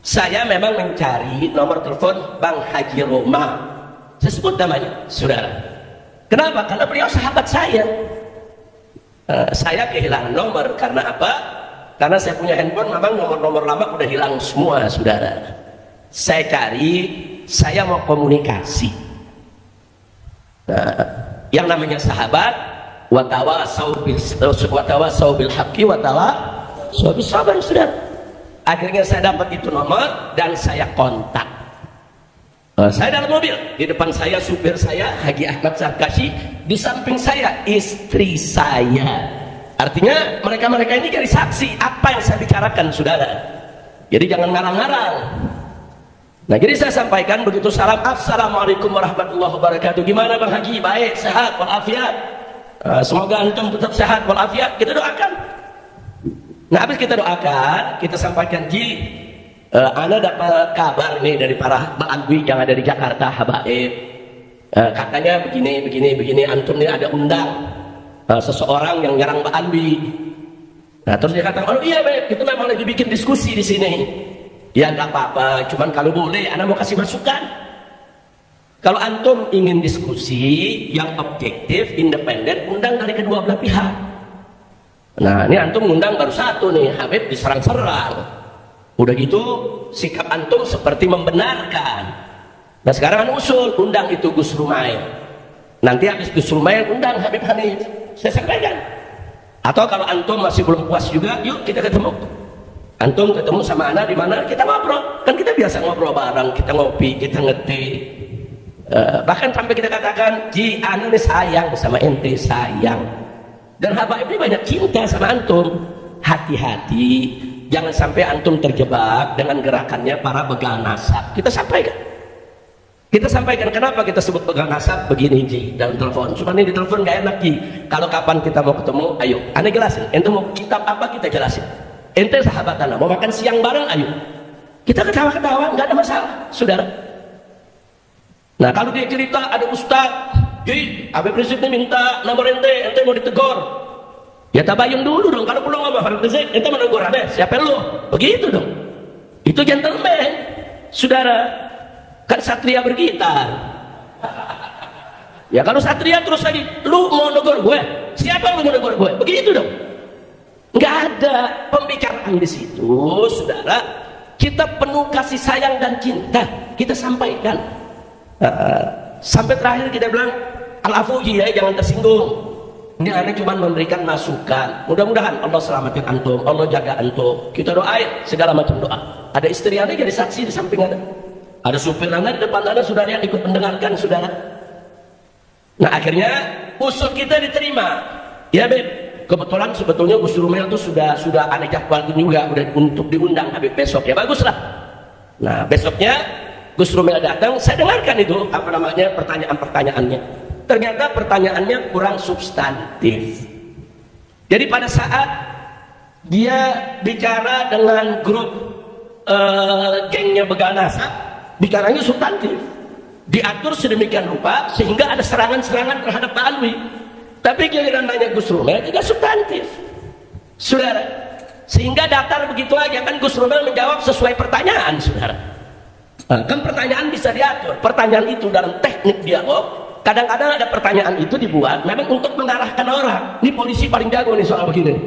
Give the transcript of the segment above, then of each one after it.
Saya memang mencari nomor telepon Bang Haji Roma. Saya sebut namanya, saudara. Kenapa? Karena beliau sahabat saya. Saya kehilangan nomor karena apa? Karena saya punya handphone, memang nomor-nomor lama udah hilang semua, saudara. Saya cari, saya mau komunikasi. Nah, yang namanya sahabat, watawasau bil haqqi watawasau bis sabr, saudara. Akhirnya saya dapat itu nomor dan saya kontak. Saya dalam mobil, di depan saya supir saya Haji Ahmad Sarkasi, di samping saya istri saya. Artinya mereka-mereka ini jadi saksi apa yang saya bicarakan, saudara. Jadi jangan ngarang-ngarang. Nah, jadi saya sampaikan begitu salam, assalamualaikum warahmatullahi wabarakatuh. Gimana Bang Haji? Baik, sehat walafiat. Semoga antum tetap sehat walafiat. Kita doakan. Nah, habis kita doakan, kita sampaikan, Ji, ana dapat kabar nih dari para Ba'alwi yang ada di Jakarta, habaib. Katanya begini, antum nih ada undang seseorang yang nyerang Ba'alwi. Nah, terus dia kata, oh iya baik, kita memang lagi bikin diskusi di sini. Ya nggak apa-apa, cuman kalau boleh, ana mau kasih masukan. Kalau antum ingin diskusi yang objektif, independen, undang dari kedua belah pihak. Nah, ini antum ngundang baru satu nih, Habib diserang-serang. Udah gitu sikap antum seperti membenarkan. Nah, sekarang kan usul undang itu Gus Rumail. Nanti habis Gus Rumail undang Habib Hanif. Saya sampaikan. Atau kalau antum masih belum puas juga, yuk kita ketemu. Antum ketemu sama ana di mana, kita ngobrol. Kan kita biasa ngobrol bareng, kita ngopi, kita ngetik. Bahkan sampai kita katakan, Ji, ana ini sayang sama ente, sayang. Dan habaib ini banyak cinta sama antum. Hati-hati, jangan sampai antum terjebak dengan gerakannya para begal nasab. Kita sampaikan kenapa kita sebut begal nasab begini, Ji, dalam telepon. Cuma ini di telepon gak enak, Ji. Kalau kapan kita mau ketemu, ayo, ane jelasin. Ente mau kitab apa, kita jelasin. Ente sahabat ana, mau makan siang bareng, ayo. Kita ketawa-ketawa, nggak ada masalah, saudara. Nah, kalau dia cerita ada ustaz, Ji, Habib Rizik ini minta nomor ente mau ditegur. Ya tabayun dulu dong, kalau belum ngomong Habib Rizik, ente menegur ada, siapa lu? Begitu dong. Itu gentleman, saudara. Kan satria bergitar. Ya kalau satria terus lagi, lu mau negur gue? Siapa lu mau negur gue? Begitu dong. Nggak ada pembicaraan di situ, saudara. Kita penuh kasih sayang dan cinta, kita sampaikan. Sampai terakhir kita bilang, al-afuji ya, jangan tersinggung. Ini aneh cuma memberikan masukan. Mudah-mudahan Allah selamatin antum, Allah jaga antum. Kita doain segala macam doa. Ada istri aneh jadi saksi di samping anda. Ada supir anda di depan anda, saudara, yang ikut mendengarkan, saudara. Nah, akhirnya usul kita diterima. Ya, Beb. Kebetulan sebetulnya Gus Rumail itu sudah aneh jadwalkan juga udah untuk diundang Habib besok, ya baguslah. Nah, besoknya Gus Rumail datang, saya dengarkan itu apa namanya pertanyaan-pertanyaannya. Ternyata pertanyaannya kurang substantif. Jadi pada saat dia bicara dengan grup gengnya begal nasab, bicaranya substantif, diatur sedemikian rupa sehingga ada serangan-serangan terhadap Pak Alwi. Tapi giliran nanya Gus Rumail tidak substantif, saudara. Sehingga datar begitu aja, kan Gus Rumail menjawab sesuai pertanyaan, saudara. Kan pertanyaan bisa diatur. Pertanyaan itu dalam teknik dialog, kadang-kadang ada pertanyaan itu dibuat memang untuk mengarahkan orang. Ini polisi paling jago nih soal begini.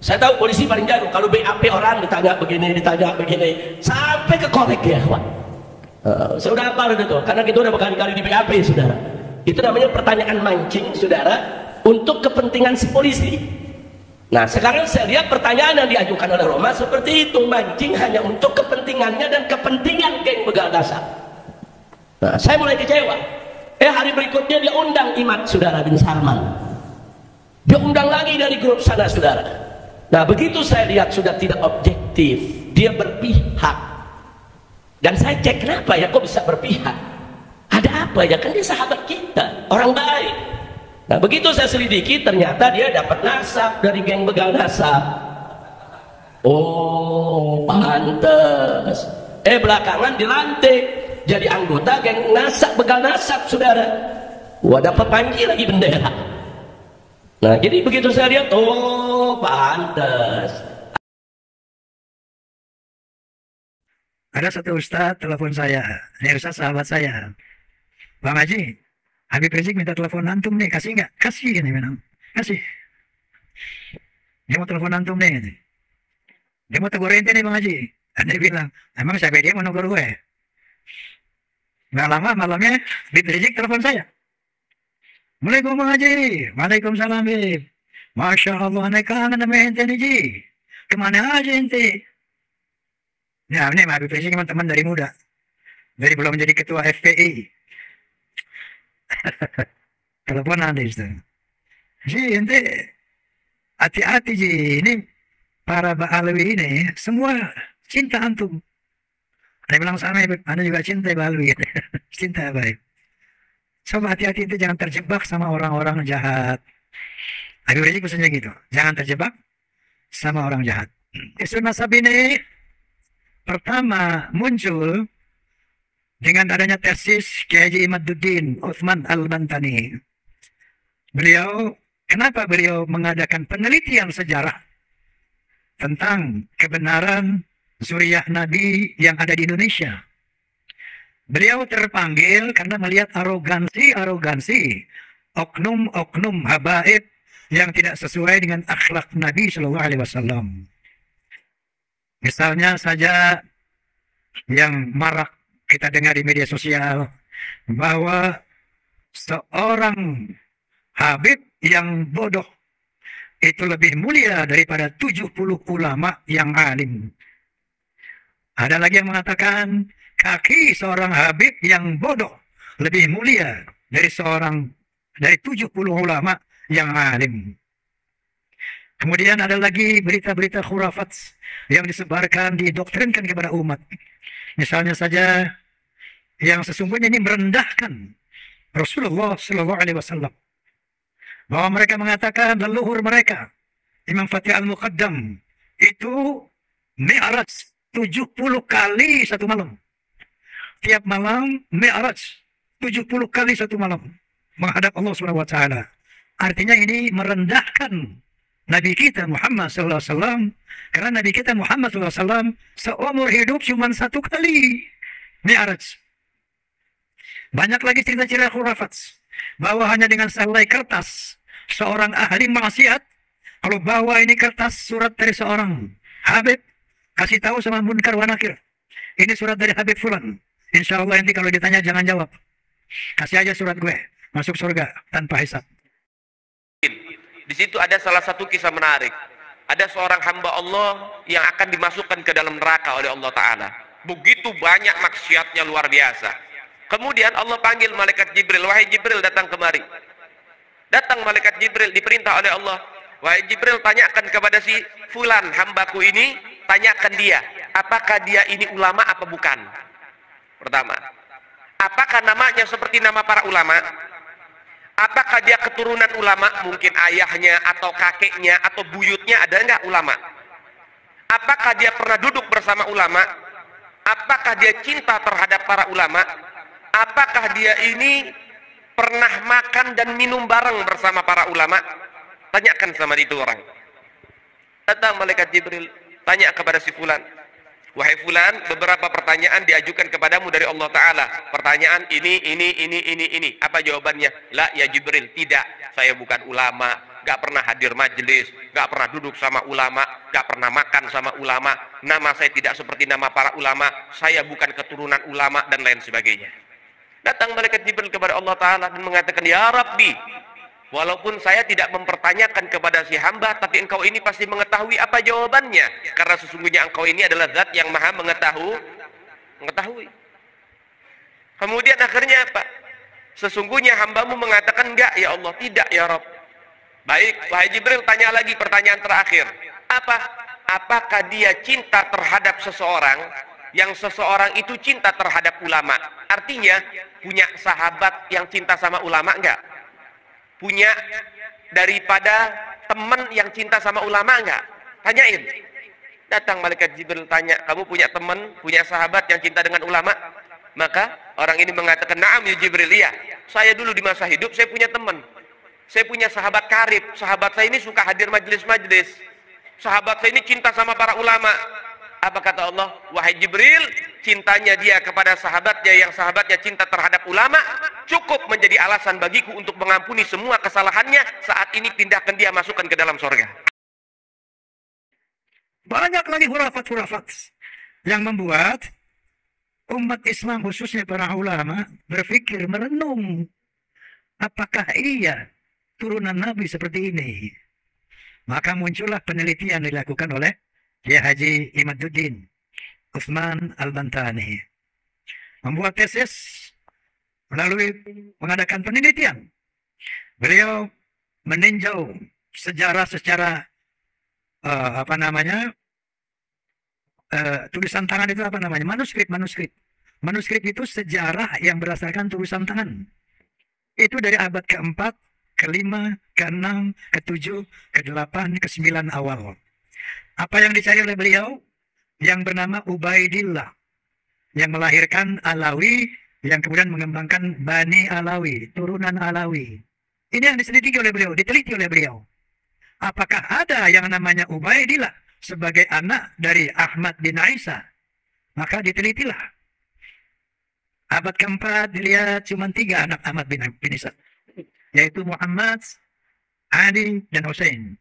Saya tahu polisi paling jago. Kalau BAP orang ditanya begini, sampai ke korek ya, Pak. Saya udah hafal itu, karena kita udah berkali-kali di BAP, saudara. Itu namanya pertanyaan mancing, saudara, untuk kepentingan si polisi. Nah, sekarang saya lihat pertanyaan yang diajukan oleh Roma seperti itu, mancing hanya untuk kepentingannya dan kepentingan geng begal nasab. Nah, saya mulai kecewa. Hari berikutnya dia undang Imad, saudara, bin Salman. Dia undang lagi dari grup sana, saudara. Nah, begitu saya lihat sudah tidak objektif, dia berpihak. Dan saya cek kenapa ya kok bisa berpihak? Ada apa ya, kan dia sahabat kita, orang baik. Nah, begitu saya selidiki, ternyata dia dapat nasab dari geng begal nasab. Oh, pantes. Belakangan dilantik jadi anggota geng nasab begal nasab, saudara. Wah, dapat panji lagi bendera. Nah, jadi begitu saya lihat, oh, pantes. Ada satu ustadz telepon saya. Ini ustadz sahabat saya. Bang Haji, Habib Rizik minta telepon antum nih, kasih nggak? Kasih ini memang. Kasih. Dia mau telepon antum nih. Dia mau tegur ente nih Bang Haji. Dia bilang, emang siapa dia mau negur gue? Nggak lama malamnya Habib Rizik telepon saya. Assalamualaikum Bang Haji. Waalaikumsalam Bib. Masya Allah, aneh kangen sama ente nih Ji. Kemana aja ente? Ya ini Habib Rizik memang teman dari muda. Dari belum menjadi ketua FPI. Teleponan deh itu. Ji ente hati-hati Ji. Ini para Ba'alwi ini semua cinta antum. Saya bilang sama Ibu, anda juga cinta Ba'alwi. Cinta baik. Coba hati-hati itu jangan terjebak sama orang-orang jahat. Habib Rizik pesannya gitu. Jangan terjebak sama orang jahat. Isu nasab ini pertama muncul dengan adanya tesis Kiai Haji Imaduddin Utsman Al-Bantani. Kenapa beliau mengadakan penelitian sejarah tentang kebenaran zuriyah Nabi yang ada di Indonesia? Beliau terpanggil karena melihat arogansi oknum habaib yang tidak sesuai dengan akhlak Nabi Shallallahu Alaihi Wasallam. Misalnya saja yang marak kita dengar di media sosial bahwa seorang habib yang bodoh itu lebih mulia daripada 70 ulama yang alim. Ada lagi yang mengatakan kaki seorang habib yang bodoh lebih mulia dari 70 ulama yang alim. Kemudian ada lagi berita-berita khurafat yang disebarkan, didoktrinkan kepada umat. Misalnya saja yang sesungguhnya ini merendahkan Rasulullah Shallallahu Alaihi Wasallam. Bahwa mereka mengatakan leluhur mereka, Imam Fatih Al-Muqaddam, itu mi'raj 70 kali satu malam. Tiap malam mi'raj 70 kali satu malam menghadap Allah Subhanahu wa taala. Artinya ini merendahkan Nabi kita Muhammad sallallahu alaihi wasallam, karena Nabi kita Muhammad sallallahu alaihi wasallam seumur hidup cuma satu kali mi'raj. Banyak lagi cerita-cerita khurafat bahwa hanya dengan sehelai kertas seorang ahli maksiat, kalau bawa ini kertas surat dari seorang habib, kasih tahu sama munkar wa nakir, ini surat dari Habib Fulan, insya Allah nanti kalau ditanya jangan jawab, kasih aja surat gue, masuk surga tanpa hisab. Di situ ada salah satu kisah menarik. Ada seorang hamba Allah yang akan dimasukkan ke dalam neraka oleh Allah Ta'ala. Begitu banyak maksiatnya, luar biasa. Kemudian Allah panggil malaikat Jibril. Wahai Jibril, datang kemari. Datang malaikat Jibril, diperintah oleh Allah. Wahai Jibril, tanyakan kepada si Fulan, hambaku ini, tanyakan dia, apakah dia ini ulama apa bukan? Pertama, apakah namanya seperti nama para ulama? Apakah dia keturunan ulama? Mungkin ayahnya atau kakeknya atau buyutnya ada enggak ulama? Apakah dia pernah duduk bersama ulama? Apakah dia cinta terhadap para ulama? Apakah dia ini pernah makan dan minum bareng bersama para ulama? Tanyakan sama itu orang. Datang malaikat Jibril, tanya kepada si Fulan. Wahai Fulan, beberapa pertanyaan diajukan kepadamu dari Allah Ta'ala. Pertanyaan ini. Apa jawabannya? La ya Jibril, tidak. Saya bukan ulama, gak pernah hadir majelis, gak pernah duduk sama ulama, gak pernah makan sama ulama. Nama saya tidak seperti nama para ulama, saya bukan keturunan ulama, dan lain sebagainya. Datang malaikat Jibril kepada Allah Ta'ala dan mengatakan, Ya Rabbi, walaupun saya tidak mempertanyakan kepada si hamba, tapi engkau ini pasti mengetahui apa jawabannya. Karena sesungguhnya engkau ini adalah zat yang maha mengetahui. Kemudian akhirnya apa? Sesungguhnya hambamu mengatakan enggak ya Allah, tidak ya Rabb. Baik, wahai Jibril, tanya lagi pertanyaan terakhir. Apakah dia cinta terhadap seseorang yang seseorang itu cinta terhadap ulama? Artinya punya sahabat yang cinta sama ulama enggak? Punya daripada teman yang cinta sama ulama enggak? Tanyain. Datang malaikat Jibril tanya, kamu punya teman, punya sahabat yang cinta dengan ulama? Maka orang ini mengatakan, na'am ya Jibril, iya. Saya dulu di masa hidup saya punya teman. Saya punya sahabat karib. Sahabat saya ini suka hadir majelis-majelis. Sahabat saya ini cinta sama para ulama. Apa kata Allah? Wahai Jibril, cintanya dia kepada sahabatnya yang sahabatnya cinta terhadap ulama cukup menjadi alasan bagiku untuk mengampuni semua kesalahannya saat ini, pindahkan dia, masukkan ke dalam surga. Banyak lagi hurafat-hurafat yang membuat umat Islam khususnya para ulama berpikir, merenung, apakah iya turunan Nabi seperti ini? Maka muncullah penelitian dilakukan oleh Kiai Haji Imaduddin Utsman Al-Bantani, membuat tesis melalui mengadakan penelitian. Beliau meninjau sejarah secara tulisan tangan itu apa namanya? Manuskrip. Manuskrip itu sejarah yang berdasarkan tulisan tangan. Itu dari abad keempat, kelima, keenam, ketujuh, kedelapan, ke-9 awal. Apa yang dicari oleh beliau? Yang bernama Ubaidillah, yang melahirkan Alawi, yang kemudian mengembangkan Bani Alawi, turunan Alawi. Ini yang diselidiki oleh beliau, diteliti oleh beliau. Apakah ada yang namanya Ubaidillah sebagai anak dari Ahmad bin Isa? Maka ditelitilah. Abad keempat dilihat cuma 3 anak Ahmad bin Isa, yaitu Muhammad, Ali, dan Hussein.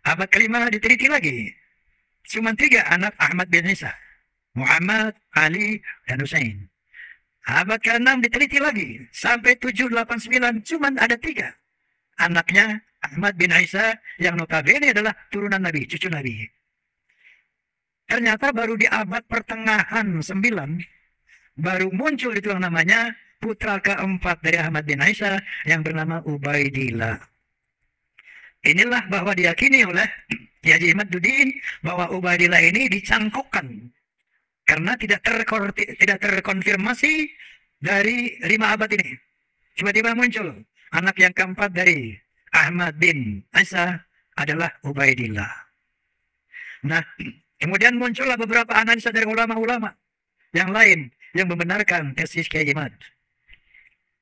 Abad kelima diteliti lagi, cuma 3 anak Ahmad bin Isa, Muhammad, Ali, dan Hussein. Abad ke-6 diteliti lagi, sampai 7, 8, 9, cuma ada 3 anaknya Ahmad bin Isa yang notabene adalah turunan Nabi, cucu Nabi. Ternyata baru di abad pertengahan 9 baru muncul itu yang namanya putra keempat dari Ahmad bin Isa yang bernama Ubaidillah. Inilah bahwa diyakini oleh Kiai Haji Imaduddin bahwa Ubaidillah ini dicangkokkan karena tidak terkonfirmasi dari 5 abad ini. Tiba-tiba muncul anak yang keempat dari Ahmad bin Isa adalah Ubaidillah. Nah, kemudian muncullah beberapa analisa dari ulama-ulama yang lain yang membenarkan tesis Kiai Imad.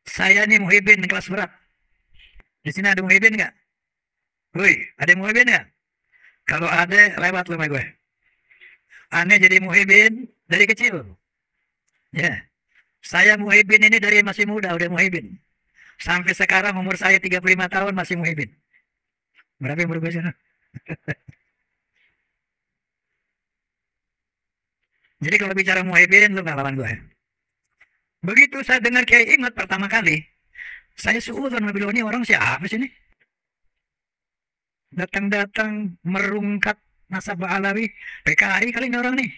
Saya ini muhibin kelas berat. Di sini ada muhibin nggak? Woi, ada muhibin nggak? Kalau ada, lewat lu sama gue. Aneh jadi muhibin dari kecil. Ya, saya muhibin ini dari masih muda, udah muhibin. Sampai sekarang umur saya 35 tahun masih muhibin. Berapa umur gue sana? Jadi kalau bicara muhibin, lu nggak lawan gue. Begitu saya dengar Kiai Imad pertama kali, saya suudzon sama beliau, ini orang siapa sih ini? Datang-datang merungkat nasabah Alawi, PKI kali ini orang nih.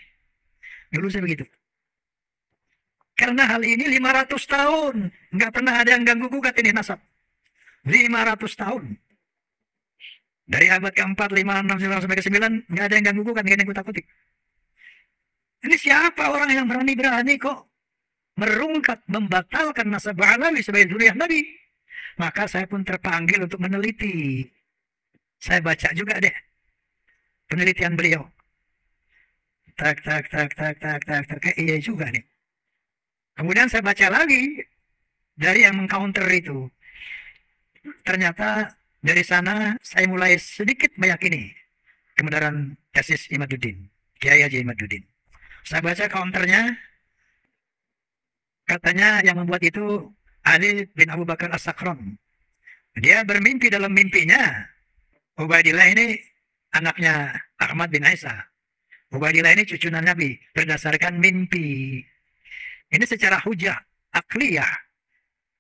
Dulu saya begitu. Karena hal ini 500 tahun, nggak pernah ada yang ganggu gugat ini nasab. 500 tahun. Dari abad keempat, 5, 6, 9, sampai ke-9, nggak ada yang ganggu gugat, nggak ada yang kutak-kutik. Ini siapa orang yang berani-berani kok merungkat, membatalkan nasabah Alawi sebagai zuriyah Nabi? Maka saya pun terpanggil untuk meneliti. Saya baca juga deh penelitian beliau. Tak, iya juga nih. Kemudian saya baca lagi dari yang mengcounter itu. Ternyata dari sana saya mulai sedikit meyakini kebenaran tesis Imaduddin, Kiai Haji Imaduddin. Saya baca counternya, katanya yang membuat itu Ali bin Abu Bakar As-Sakram. Dia bermimpi dalam mimpinya, Ubaidillah ini anaknya Ahmad bin Isa. Ubaidillah ini cucunan Nabi berdasarkan mimpi. Ini secara hujah akliyah.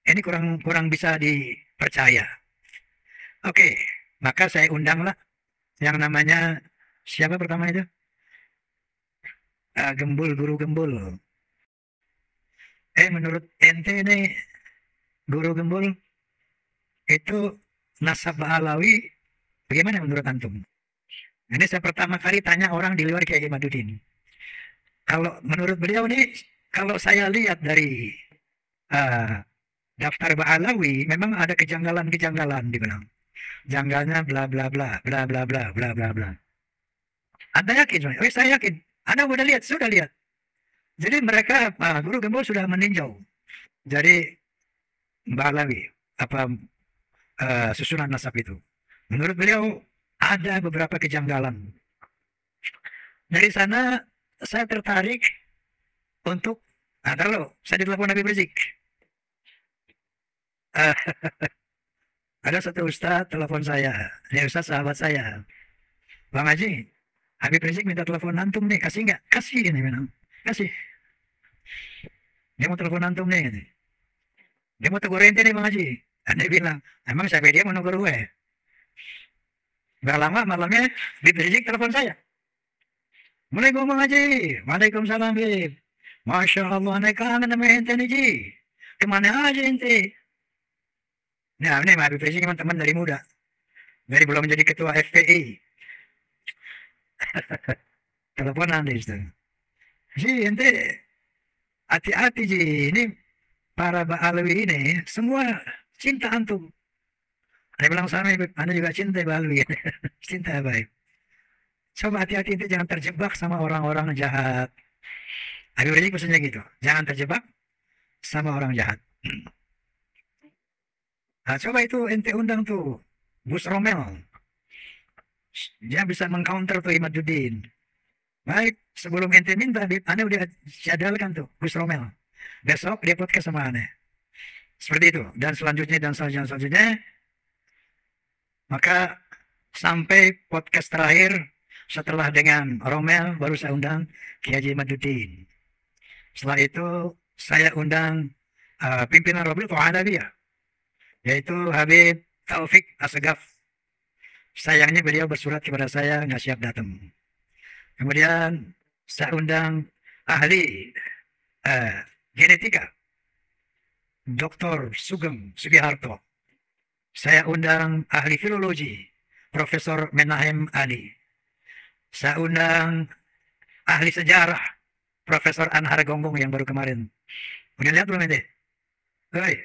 Ini kurang bisa dipercaya. Oke, maka saya undanglah yang namanya siapa pertama itu? Guru Gembul. Menurut ente ini Guru Gembul itu nasabah Alawi bagaimana menurut antum? Ini saya pertama kali tanya orang di luar Kiai Imaduddin. Kalau menurut beliau nih, kalau saya lihat dari daftar Ba'alawi, memang ada kejanggalan dibilang. Janggalnya bla bla bla bla bla bla bla bla bla. Anda yakin? Oh, saya yakin. Anda sudah lihat. Jadi mereka Guru Gembul sudah meninjau. Jadi Ba'alawi susunan nasab itu. Menurut beliau ada beberapa kejanggalan. Dari sana saya tertarik untuk, taruh, saya ditelepon Habib Rizik. Eh, ada satu ustaz telepon saya, ini ustaz sahabat saya, Bang Haji, Habib Rizik minta telepon antum nih, kasih nggak? Kasih ini memang, kasih. Dia mau telepon antum nih, gitu. Dia mau tegur ente nih Bang Haji. Dia bilang, emang siapa dia mau negur gue? Gak lama malamnya Habib Rizik telepon saya. Assalamualaikum Bang Haji. Waalaikumsalam Habib. Masya Allah, ane kangen sama ente nih Ji. Kemana aja ente? Nah ini Habib Rizik memang teman dari muda. Dari belum menjadi ketua FPI. Teleponan di situ. Ji ente hati-hati Ji. Ini para Ba'alawi ini semua cinta antum. Dia bilang sama Habib, anda juga cinta Ba'alawi. Cinta baik. Coba hati-hati ente jangan terjebak sama orang-orang jahat. Habib Rizik pesannya gitu. Jangan terjebak sama orang jahat. Nah, coba itu ente undang tuh Gus Romel. Dia bisa mengcounter tuh Imaduddin. Baik, sebelum ente minta, anda udah jadalkan tuh Gus Romel. Besok dia podcast sama anda. Seperti itu. Dan selanjutnya. Maka sampai podcast terakhir setelah dengan Romel baru saya undang Kiai Haji Imaduddin. Setelah itu saya undang pimpinan Rabi'atul Adawiyah, yaitu Habib Taufik Assegaf. Sayangnya beliau bersurat kepada saya nggak siap datang. Kemudian saya undang ahli genetika, Dr. Sugeng Sugiharto. Saya undang ahli filologi, Profesor Menahem Ali. Saya undang ahli sejarah, Profesor Anhar Gonggong yang baru kemarin. Udah lihat belum ente? Hai.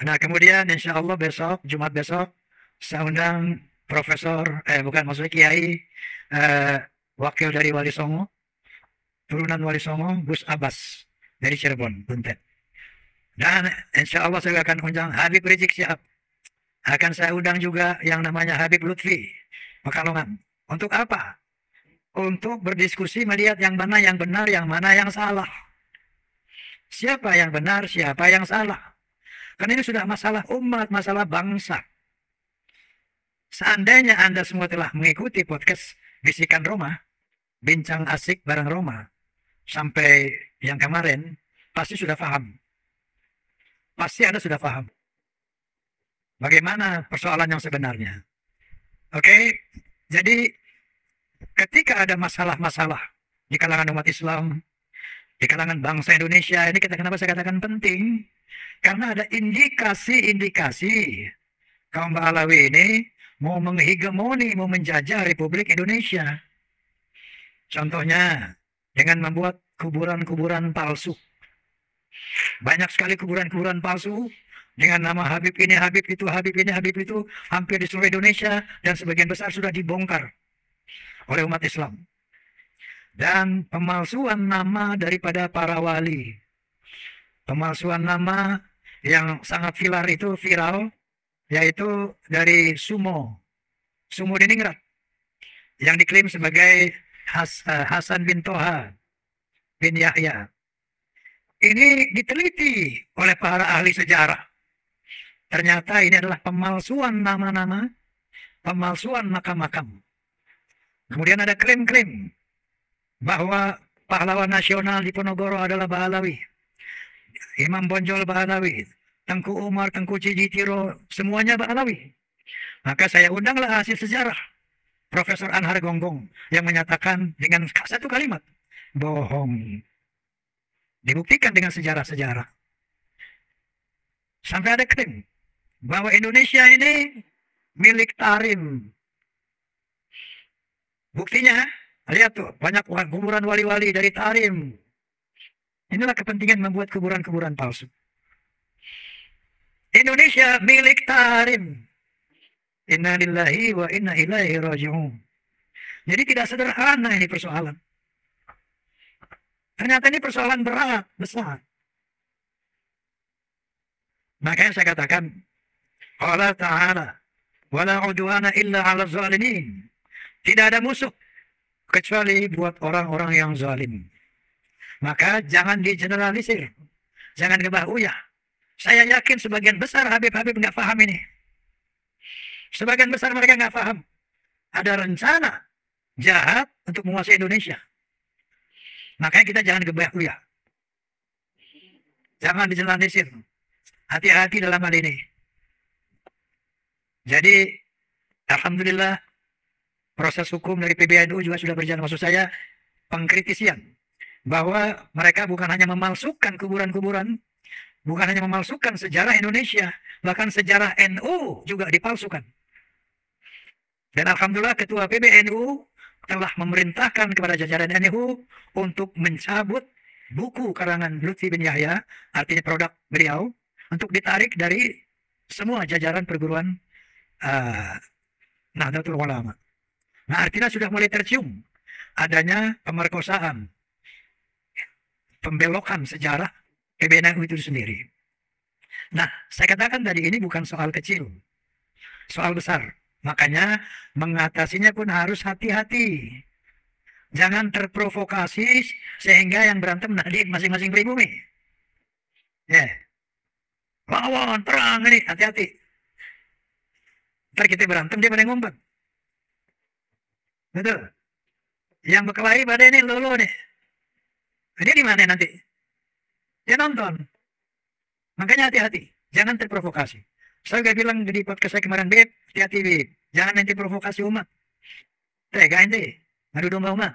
Nah kemudian insya Allah besok, Jumat besok, saya undang Profesor, maksudnya Kiai, wakil dari Wali Songo, turunan Wali Songo, Gus Abbas dari Cirebon, Buntet. Dan insya Allah saya akan undang Habib Rizik Syihab. Akan saya undang juga yang namanya Habib Lutfi Pekalongan. Untuk apa? Untuk berdiskusi melihat yang mana yang benar, yang mana yang salah. Siapa yang benar, siapa yang salah. Karena ini sudah masalah umat, masalah bangsa. Seandainya Anda semua telah mengikuti podcast Bisikan Roma, Bincang Asik Bareng Roma, sampai yang kemarin, pasti sudah paham. Pasti Anda sudah paham bagaimana persoalan yang sebenarnya. Oke, jadi ketika ada masalah-masalah di kalangan umat Islam, di kalangan bangsa Indonesia, ini kenapa saya katakan penting? Karena ada indikasi-indikasi kaum Ba'alawi ini mau menghegemoni, mau menjajah Republik Indonesia. Contohnya dengan membuat kuburan-kuburan palsu. Banyak sekali kuburan-kuburan palsu dengan nama Habib ini, Habib itu, Habib ini, Habib itu, hampir di seluruh Indonesia, dan sebagian besar sudah dibongkar oleh umat Islam. Dan pemalsuan nama daripada para wali, pemalsuan nama yang sangat viral, yaitu dari Sumo Diningrat, yang diklaim sebagai Hasan bin Toha bin Yahya. Ini diteliti oleh para ahli sejarah. Ternyata ini adalah pemalsuan nama-nama, pemalsuan makam-makam. Kemudian ada klaim-klaim bahwa pahlawan nasional di Ponorogo adalah Ba'alawi. Imam Bonjol Ba'alawi, Tengku Umar, Tengku Cijitiro, semuanya Ba'alawi. Maka saya undanglah hasil sejarah Profesor Anhar Gonggong yang menyatakan dengan satu kalimat, bohong. Dibuktikan dengan sejarah-sejarah. Sampai ada klaim bahwa Indonesia ini milik Tarim. Buktinya, lihat tuh, banyak kuburan wali-wali dari Tarim. Inilah kepentingan membuat kuburan-kuburan palsu. Indonesia milik Tarim. Inna lillahi wa inna ilaihi raji'un. Jadi tidak sederhana ini persoalan. Ternyata ini persoalan berat, besar. Makanya saya katakan, Allah Ta'ala, wala udwana illa ala zalimin. Tidak ada musuh kecuali buat orang-orang yang zalim. Maka jangan digeneralisir, jangan gebah-uyah. Saya yakin sebagian besar Habib-Habib nggak paham ini. Sebagian besar mereka nggak paham. Ada rencana jahat untuk menguasai Indonesia. Makanya kita jangan gebah-uyah. Jangan digeneralisir. Hati-hati dalam hal ini. Jadi, alhamdulillah, proses hukum dari PBNU juga sudah berjalan. Maksud saya, pengkritisian. Bahwa mereka bukan hanya memalsukan kuburan-kuburan, bukan hanya memalsukan sejarah Indonesia, bahkan sejarah NU juga dipalsukan. Dan alhamdulillah Ketua PBNU telah memerintahkan kepada jajaran NU untuk mencabut buku karangan Lutfi bin Yahya, artinya produk beliau, untuk ditarik dari semua jajaran perguruan Nahdlatul Ulama. Nah, artinya sudah mulai tercium adanya pemerkosaan, pembelokan sejarah PBNU itu sendiri. Nah, saya katakan tadi ini bukan soal kecil, soal besar. Makanya mengatasinya pun harus hati-hati. Jangan terprovokasi sehingga yang berantem nanti masing-masing pribumi. Ya, lawan perang ini, hati-hati. Ntar kita berantem dia pada ngumpat. Betul. Yang berkelahi pada ini lolo nih. Dia di mana nanti? Dia nonton. Makanya hati-hati, jangan terprovokasi. Saya udah bilang di podcast saya kemarin, Beb, hati-hati, Beb. Jangan nanti provokasi umat. Tega ente, ngadu domba umat.